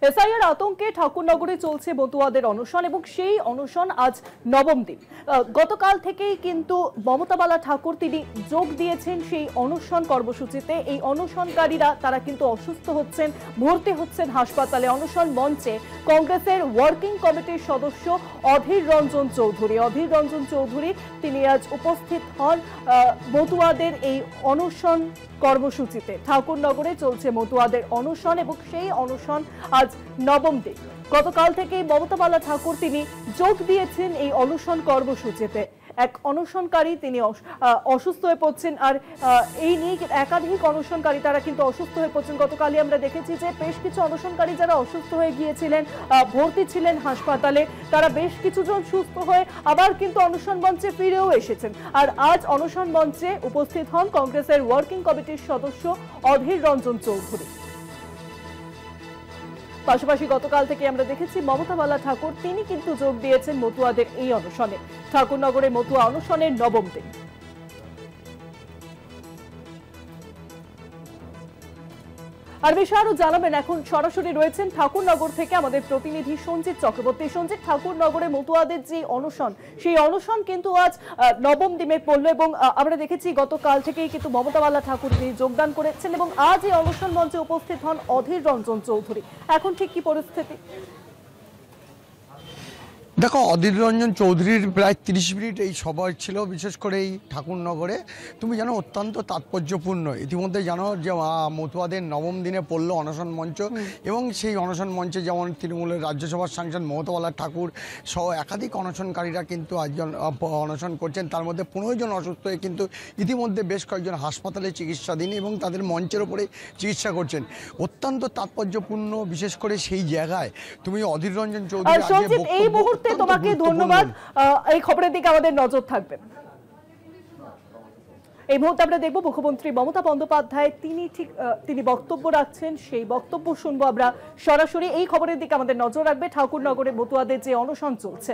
SIR আতঙ্কে ঠাকুরনগরে চলছে মতুয়াদের অনশন এবং সেই অনশন আজ নবম দিন। গতকাল থেকেই কিন্তু মমতা বালা ঠাকুর তিনি যোগ দিয়েছেন সেই অনশন কর্মসূচিতে। এই অনশনকারীরা তারা কিন্তু অসুস্থ হচ্ছেন, ভর্তি হচ্ছেন হাসপাতালে। অনশন মঞ্চে কংগ্রেসের ওয়ার্কিং কমিটির সদস্য অধীর রঞ্জন চৌধুরী তিনি আজ উপস্থিত হন মতুয়াদের এই অনশন কর্মসূচিতে। ঠাকুরনগরে চলছে মতুয়াদের অনশন এবং সেই অনশন আজ নবম দিন। গতকাল থেকেই মমতা বালা ঠাকুর তিনি যোগ দিয়েছেন এই অনশন কর্মসূচিতে। এক অনশনকারী তিনি অসুস্থ হয়ে পড়ছেন, আর এই নিয়ে একাধিক অনশনকারী তারা কিন্তু অসুস্থ হয়ে পড়ছেন। গতকালই আমরা দেখেছি যে বেশ কিছু অনশনকারী যারা অসুস্থ হয়ে গিয়েছিলেন, ভর্তি ছিলেন হাসপাতালে, তারা বেশ কিছুজন সুস্থ হয়ে আবার কিন্তু অনশন মঞ্চে ফিরেও এসেছেন। আর আজ অনশন মঞ্চে উপস্থিত হন কংগ্রেসের ওয়ার্কিং কমিটির সদস্য অধীর রঞ্জন চৌধুরী। পাশাপাশি গতকাল থেকে আমরা দেখেছি মমতা বালা ঠাকুর তিনি কিন্তু যোগ দিয়েছেন মতুয়াদের এই অনশনে। ঠাকুরনগরে মতুয়া অনশনের নবম দিন। আর বিষয় আরো জানাবেন, এখন সরাসরি রয়েছেন ঠাকুরনগর থেকে আমাদের প্রতিনিধি সঞ্জিত চক্রবর্তী। সঞ্জিত, ঠাকুরনগরে মতুয়াদের যে অনশন, সেই অনশন কিন্তু আজ নবম দিনে পড়লো এবং আমরা দেখেছি গতকাল থেকেই কিন্তু মমতা বালা ঠাকুর তিনি যোগদান করেছেন এবং আজ এই অনশন মঞ্চে উপস্থিত হন অধীর রঞ্জন চৌধুরী। এখন ঠিক কি পরিস্থিতি? দেখো, অধীর রঞ্জন চৌধুরীর প্রায় 30 মিনিট এই সভা ছিল, বিশেষ করে এই ঠাকুরনগরে। তুমি জানো অত্যন্ত তাৎপর্যপূর্ণ। ইতিমধ্যে জানো যে মতুয়াদের নবম দিনে পড়লো অনশন মঞ্চ এবং সেই অনশন মঞ্চে যেমন তৃণমূলের রাজ্যসভার সাংসদ মমতা বালা ঠাকুর সহ একাধিক অনশনকারীরা কিন্তু আজজন অনশন করছেন। তার মধ্যে 15 জন অসুস্থ হয়ে কিন্তু ইতিমধ্যে বেশ কয়েকজন হাসপাতালে চিকিৎসাধীন এবং তাদের মঞ্চের ওপরে চিকিৎসা করছেন। অত্যন্ত তাৎপর্যপূর্ণ, বিশেষ করে সেই জায়গায় তুমি অধীর রঞ্জন চৌধুরী তোমাকে ধন্যবাদ। এই খবরের দিকে আমাদের নজর থাকবে। এই মুহূর্তে আমরা দেখব মুখ্যমন্ত্রী মমতা বন্দ্যোপাধ্যায় তিনি বক্তব্য রাখছেন, সেই বক্তব্য শুনবো আমরা সরাসরি। এই খবরের দিকে আমাদের নজর রাখবে ঠাকুরনগরে মতুয়াদের যে অনশন চলছে।